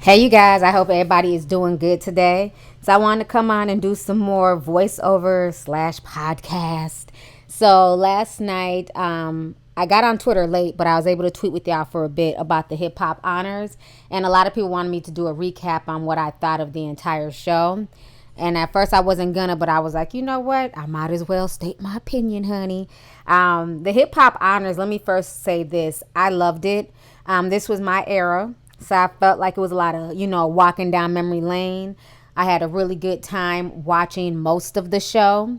Hey you guys, I hope everybody is doing good today. So I wanted to come on and do some more voiceover slash podcast. So last night, I got on Twitter late, but I was able to tweet with y'all for a bit about the hip hop honors. And a lot of people wanted me to do a recap on what I thought of the entire show. And at first I wasn't gonna, but I was like, you know what? I might as well state my opinion, honey. The hip hop honors, let me first say this. I loved it. This was my era. So I felt like it was a lot of, walking down memory lane. I had a really good time watching most of the show.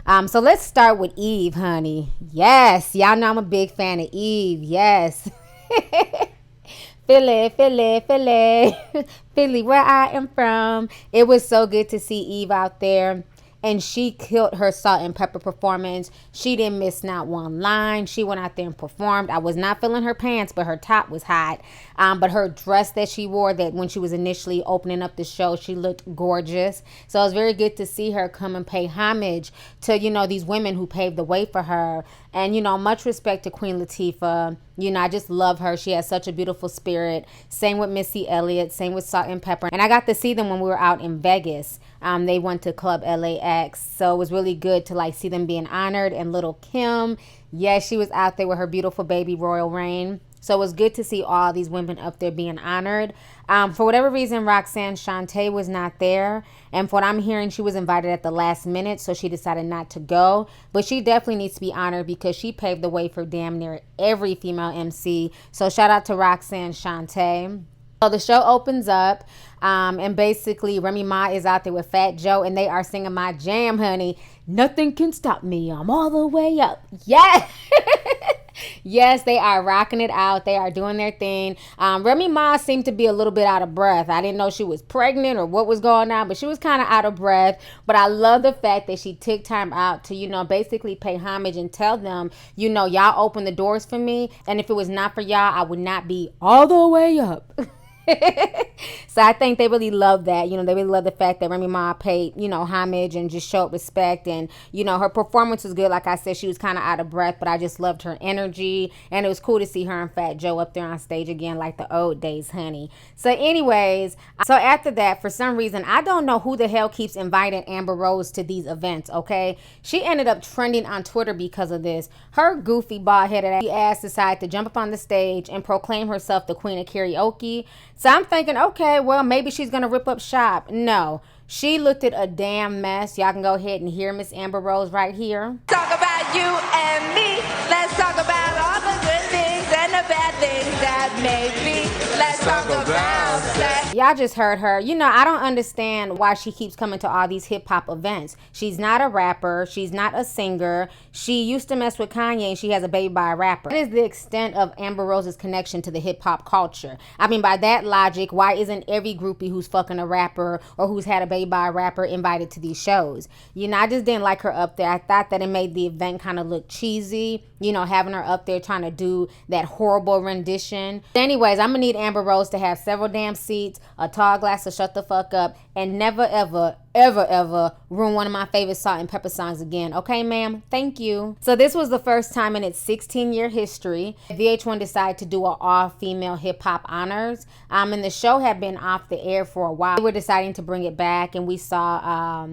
So let's start with Eve, honey. Yes, y'all know I'm a big fan of Eve. Yes. Philly, Philly, Philly, Philly, where I am from. It was so good to see Eve out there. And she killed her salt and pepper performance. She didn't miss not one line. She went out there and performed. I was not feeling her pants, but her top was hot. But her dress that she wore, that when she was initially opening up the show, she looked gorgeous. So it was very good to see her come and pay homage to, these women who paved the way for her. And, much respect to Queen Latifah. I just love her. She has such a beautiful spirit. Same with Missy Elliott. Same with Salt and Pepper. And I got to see them when we were out in Vegas. They went to Club LAX. So it was really good to see them being honored. And Lil Kim, yes, she was out there with her beautiful baby Royal Reign. So it was good to see all these women up there being honored. For whatever reason, Roxanne Shante was not there. And for what I'm hearing, she was invited at the last minute, so she decided not to go. But she definitely needs to be honored because she paved the way for damn near every female MC. So shout out to Roxanne Shante. So the show opens up, and basically Remy Ma is out there with Fat Joe, and they are singing my jam, honey. Nothing can stop me. I'm all the way up. Yes. Yes, they are rocking it out. They are doing their thing. Remy Ma seemed to be a little bit out of breath. I didn't know she was pregnant or what was going on, but she was kind of out of breath. But I love the fact that she took time out to, basically pay homage and tell them, y'all open the doors for me. And if it was not for y'all, I would not be all the way up. So I think they really love that. They really love the fact that Remy Ma paid, homage and just showed respect. And, her performance was good. Like I said, she was kind of out of breath, but I just loved her energy. And it was cool to see her and Fat Joe up there on stage again like the old days, honey. So anyways, so after that, for some reason, I don't know who the hell keeps inviting Amber Rose to these events, okay? She ended up trending on Twitter because of this. Her goofy, bald-headed ass decided to jump up on the stage and proclaim herself the queen of karaoke. So I'm thinking, okay, well, maybe she's going to rip up shop. No, she looked at a damn mess. Y'all can go ahead and hear Miss Amber Rose right here. Talk about you and me. Let's talk about all the good things and the bad things that may be. Let's talk about that. Y'all just heard her. I don't understand why she keeps coming to all these hip hop events. She's not a rapper. She's not a singer. She used to mess with Kanye and she has a baby by a rapper. What is the extent of Amber Rose's connection to the hip hop culture? I mean, by that logic, why isn't every groupie who's fucking a rapper or who's had a baby by a rapper invited to these shows? I just didn't like her up there. I thought that it made the event kind of look cheesy, having her up there trying to do that horrible rendition. Anyways, I'm gonna need Amber Rose to have several damn seats, a tall glass to shut the fuck up, and never ever ruin one of my favorite Salt and Pepper songs again. Okay, ma'am? Thank you. So this was the first time in its 16-year history VH1 decided to do an all-female hip-hop honors. And the show had been off the air for a while. They were deciding to bring it back, and we saw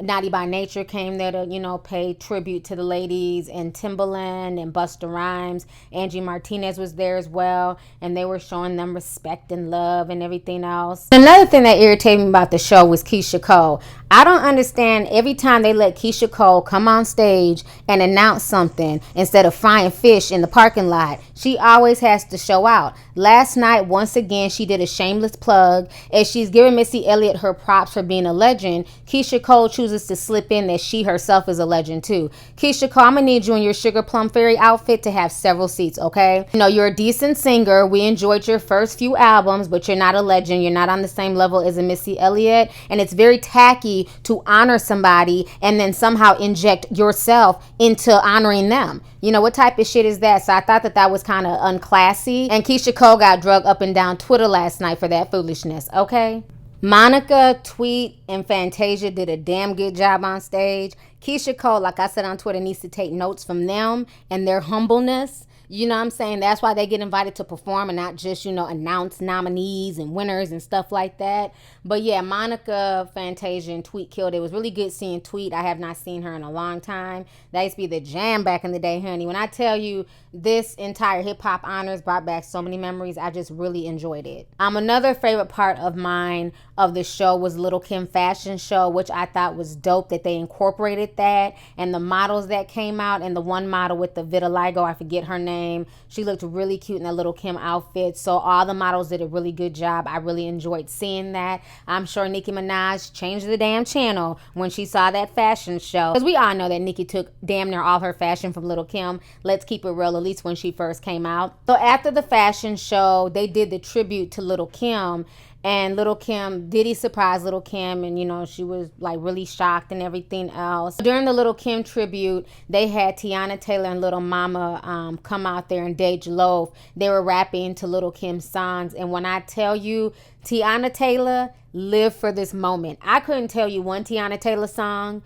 Naughty by Nature came there to, pay tribute to the ladies, and Timbaland and Busta Rhymes. Angie Martinez was there as well, and they were showing them respect and love and everything else. Another thing that irritated me about the show was Keyshia Cole. I don't understand every time they let Keyshia Cole come on stage and announce something instead of frying fish in the parking lot. She always has to show out. Last night, once again, she did a shameless plug. As she's giving Missy Elliott her props for being a legend, Keyshia Cole chooses to slip in that she herself is a legend too. Keyshia Cole, I'm gonna need you in your Sugar Plum Fairy outfit to have several seats, okay? You're a decent singer. We enjoyed your first few albums, but you're not a legend. You're not on the same level as a Missy Elliott, and it's very tacky to honor somebody and then somehow inject yourself into honoring them. What type of shit is that? So I thought that was kind of unclassy, and Keyshia Cole got drug up and down Twitter last night for that foolishness, okay? Monica, Tweet, and Fantasia did a damn good job on stage. Keyshia Cole, like I said on Twitter, needs to take notes from them and their humbleness. You know what I'm saying? That's why they get invited to perform and not just, announce nominees and winners and stuff like that. But yeah, Monica, Fantasia, and Tweet killed it. It was really good seeing Tweet. I have not seen her in a long time. That used to be the jam back in the day, honey. When I tell you this entire hip hop honors brought back so many memories, I just really enjoyed it. Another favorite part of mine of the show was Lil Kim fashion show, which I thought was dope that they incorporated that, and the models that came out, and the one model with the vitiligo, I forget her name. She looked really cute in that Lil Kim outfit. So all the models did a really good job. I really enjoyed seeing that. I'm sure Nicki Minaj changed the damn channel when she saw that fashion show, because we all know that Nicki took damn near all her fashion from Lil Kim. Let's keep it real, at least when she first came out. So after the fashion show, they did the tribute to Lil Kim. And Lil Kim, Diddy surprised Lil Kim, and she was like really shocked and everything else. During the Lil Kim tribute, they had Teyana Taylor and Lil Mama come out there, and Dej Loaf. They were rapping to Lil Kim's songs, and when I tell you, Teyana Taylor lived for this moment. I couldn't tell you one Teyana Taylor song.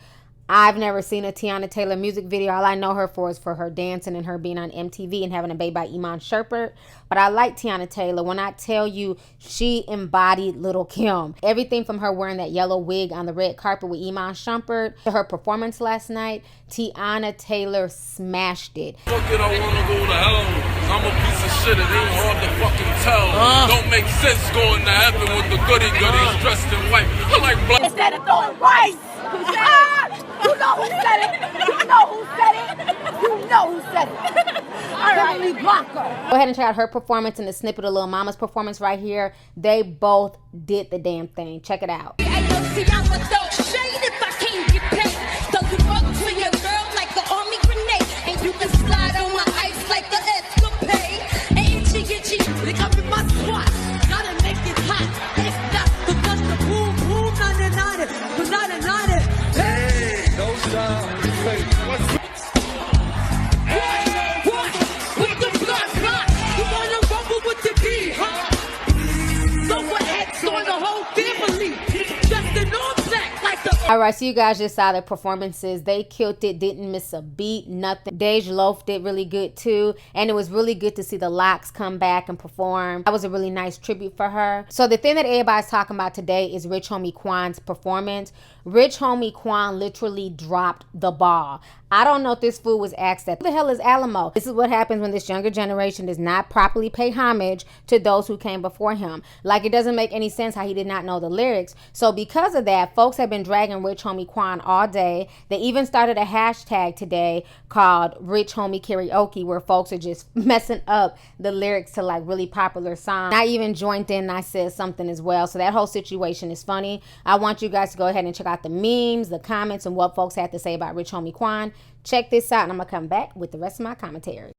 I've never seen a Teyana Taylor music video. All I know her for is for her dancing and her being on MTV and having a baby by Iman Shumpert. But I like Teyana Taylor. When I tell you, she embodied Lil Kim. Everything from her wearing that yellow wig on the red carpet with Iman Shumpert to her performance last night, Teyana Taylor smashed it. Fuck it, I wanna go to hell. I'm a piece of shit, it ain't hard to fucking tell. Don't make sense going to heaven with the goodies dressed in white. I like black. Instead of throwing rice. You know who said it. You know who said it. You know who said it. All right, Blanca. Go ahead and check out her performance and the snippet of Lil Mama's performance right here. They both did the damn thing. Check it out. All right, so you guys just saw their performances. They killed it, didn't miss a beat, nothing. Dej Loaf did really good too, and it was really good to see the Locks come back and perform. That was a really nice tribute for her. So the thing that everybody's talking about today is Rich Homie Quan's performance. Rich Homie Quan literally dropped the ball. I don't know if this fool was asked that. What the hell is Alamo? This is what happens when this younger generation does not properly pay homage to those who came before him. Like, it doesn't make any sense how he did not know the lyrics. So because of that, folks have been dragging Rich Homie Quan all day. They even started a hashtag today called Rich Homie Karaoke, where folks are just messing up the lyrics to like really popular songs. I even joined in and I said something as well. So that whole situation is funny. I want you guys to go ahead and check out the memes, the comments, and what folks had to say about Rich Homie Quan. Check this out, and I'm gonna come back with the rest of my commentary.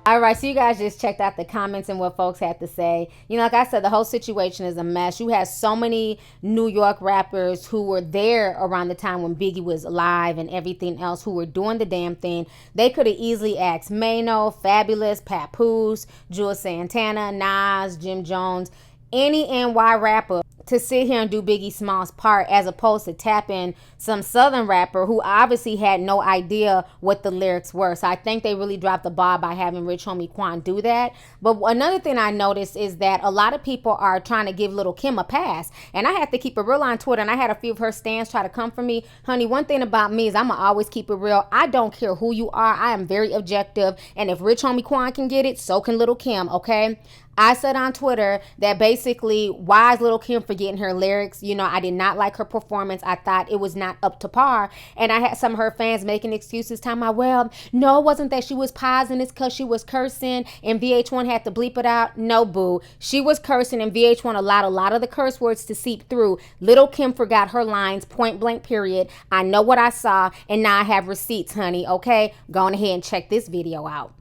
All right, so you guys just checked out the comments and what folks had to say. You know, like I said, the whole situation is a mess. You had so many New York rappers who were there around the time when Biggie was alive and everything else, who were doing the damn thing. They could have easily asked Mano, Fabulous, Papoose, Jules Santana, Nas, Jim Jones, any NY rapper to sit here and do Biggie Small's part, as opposed to tapping some Southern rapper who obviously had no idea what the lyrics were. So I think they really dropped the ball by having Rich Homie Quan do that. But another thing I noticed is that a lot of people are trying to give Lil Kim a pass. And I had to keep it real on Twitter, and I had a few of her stans try to come for me. Honey, one thing about me is I'm going to always keep it real. I don't care who you are. I am very objective. And if Rich Homie Quan can get it, so can Lil Kim, okay? I said on Twitter that basically, why is Lil Kim forgetting her lyrics? You know, I did not like her performance. I thought it was not up to par. And I had some of her fans making excuses, telling me, well, no, it wasn't that she was pausing. It's because she was cursing and VH1 had to bleep it out. No, boo. She was cursing and VH1 allowed a lot of the curse words to seep through. Lil Kim forgot her lines, point blank, period. I know what I saw, and now I have receipts, honey, okay? Go on ahead and check this video out.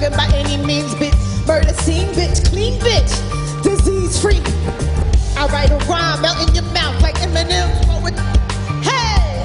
By any means, bitch. Murder scene, bitch. Clean, bitch. Disease free. I write a rhyme, melt in your mouth like Eminem. Hey!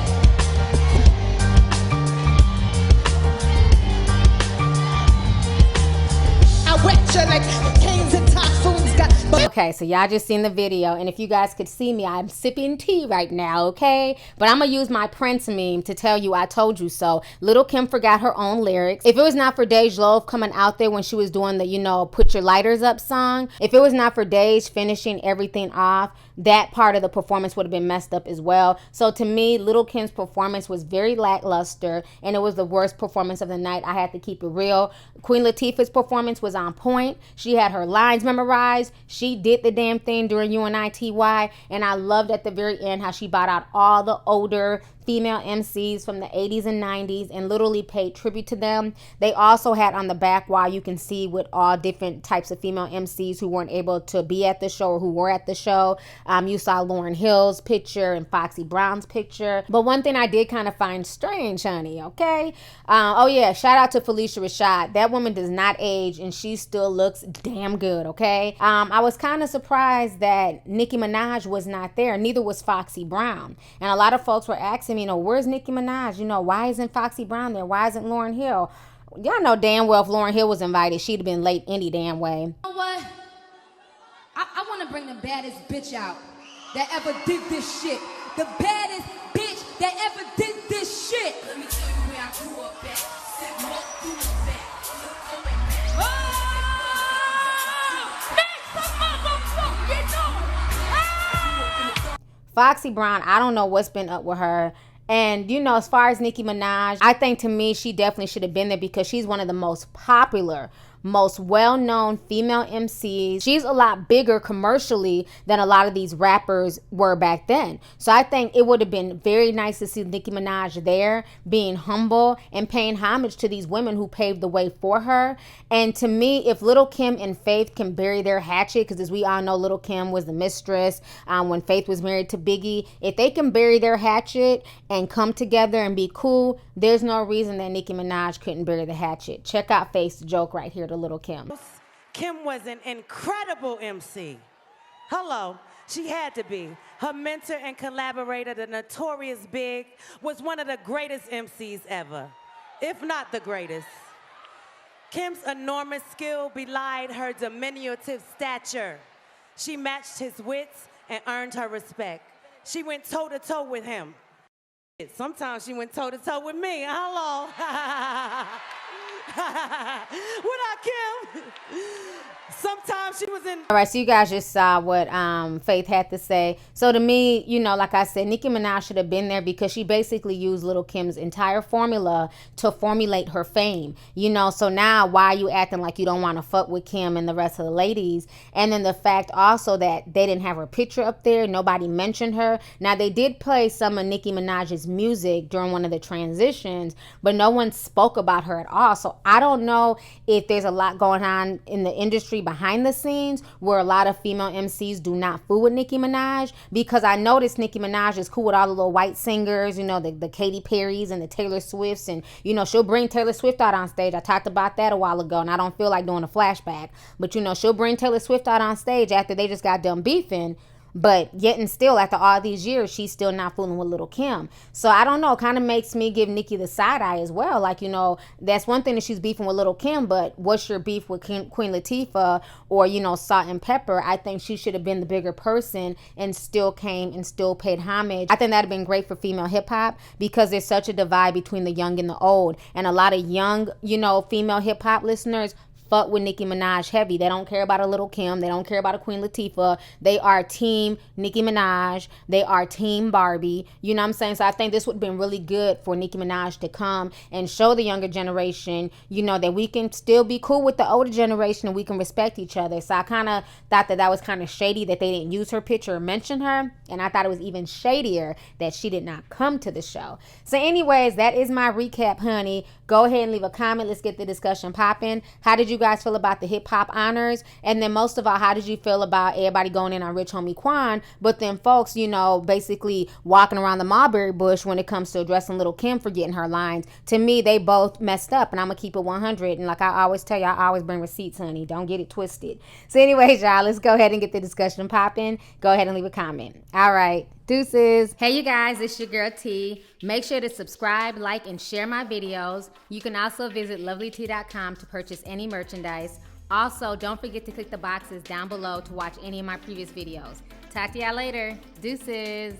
I wet you like canes and typhoons got. Okay, so y'all just seen the video, and if you guys could see me, I'm sipping tea right now, okay? But I'm gonna use my Prince meme to tell you I told you so. Lil Kim forgot her own lyrics. If it was not for Dej Loaf coming out there when she was doing the, you know, put your lighters up song, if it was not for Dej finishing everything off, that part of the performance would have been messed up as well. So to me, Lil Kim's performance was very lackluster, and it was the worst performance of the night. I had to keep it real. Queen Latifah's performance was on point. She had her lines memorized. She did the damn thing during UNITY, and I loved at the very end how she brought out all the older female MCs from the 80s and 90s and literally paid tribute to them. They also had on the back wall, you can see with all different types of female MCs who weren't able to be at the show or who were at the show. You saw Lauryn Hill's picture and Foxy Brown's picture. But one thing I did kind of find strange, honey, okay? Oh yeah, shout out to Felicia Rashad. That woman does not age and she still looks damn good, okay? I was kind of surprised that Nicki Minaj was not there. Neither was Foxy Brown. And a lot of folks were asking me, you know, where's Nicki Minaj? You know, why isn't Foxy Brown there? Why isn't Lauryn Hill? Y'all know damn well if Lauryn Hill was invited, she'd have been late any damn way. You know what? I want to bring the baddest bitch out that ever did this shit. The baddest bitch that ever did this shit. Let me tell you where I grew up at. Sitting up through the back. Make some motherfucking noise. Foxy Brown, I don't know what's been up with her. And, you know, as far as Nicki Minaj, I think to me, she definitely should have been there because she's one of the most popular, most well-known female MCs. She's a lot bigger commercially than a lot of these rappers were back then. So I think it would have been very nice to see Nicki Minaj there, being humble and paying homage to these women who paved the way for her. And to me, if Lil Kim and Faith can bury their hatchet, because as we all know, Lil Kim was the mistress when Faith was married to Biggie. If they can bury their hatchet and come together and be cool, there's no reason that Nicki Minaj couldn't bury the hatchet. Check out Faith's joke right here to Lil Kim. Kim was an incredible MC. Hello, she had to be. Her mentor and collaborator, the Notorious Big, was one of the greatest MCs ever, if not the greatest. Kim's enormous skill belied her diminutive stature. She matched his wits and earned her respect. She went toe-to-toe with him. Sometimes she went toe-to-toe with me. Hello. What up, Kim? Sometimes she was in. All right, so you guys just saw what Faith had to say. So to me, you know, like I said, Nicki Minaj should have been there because she basically used Lil Kim's entire formula to formulate her fame. You know, so now why are you acting like you don't want to fuck with Kim and the rest of the ladies? And then the fact also that they didn't have her picture up there. Nobody mentioned her. Now, they did play some of Nicki Minaj's music during one of the transitions, but no one spoke about her at all. So I don't know if there's a lot going on in the industry chemistry behind the scenes where a lot of female MCs do not fool with Nicki Minaj, because I noticed Nicki Minaj is cool with all the little white singers, you know, the Katy Perrys and the Taylor Swifts, and, you know, she'll bring Taylor Swift out on stage. I talked about that a while ago, and I don't feel like doing a flashback, but, you know, she'll bring Taylor Swift out on stage after they just got done beefing. But yet and still, after all these years, she's still not fooling with Lil Kim. So I don't know, it kind of makes me give Nicki the side eye as well. Like, you know, that's one thing that she's beefing with Lil Kim, but what's your beef with Queen Latifah or, you know, Salt and Pepper? I think she should have been the bigger person and still came and still paid homage. I think that'd have been great for female hip hop, because there's such a divide between the young and the old. And a lot of young, you know, female hip hop listeners fuck with Nicki Minaj heavy. They don't care about a Lil Kim. They don't care about a Queen Latifah. They are team Nicki Minaj. They are team Barbie. You know what I'm saying? So I think this would have been really good for Nicki Minaj to come and show the younger generation, you know, that we can still be cool with the older generation and we can respect each other. So I kind of thought that was kind of shady that they didn't use her picture or mention her. And I thought it was even shadier that she did not come to the show. So anyways, that is my recap, honey. Go ahead and leave a comment. Let's get the discussion popping. How did you guys feel about the hip hop honors? And then most of all, how did you feel about everybody going in on Rich Homie Quan, but then folks, you know, basically walking around the mulberry bush when it comes to addressing Lil Kim for getting her lines? To me, they both messed up, and I'm gonna keep it 100. And like I always tell you, I always bring receipts, honey. Don't get it twisted. So anyways, y'all, let's go ahead and get the discussion popping. Go ahead and leave a comment. All right. Deuces. Hey, you guys, it's your girl T. Make sure to subscribe, like, and share my videos. You can also visit Lovelyti.com to purchase any merchandise. Also, don't forget to click the boxes down below to watch any of my previous videos. Talk to y'all later. Deuces.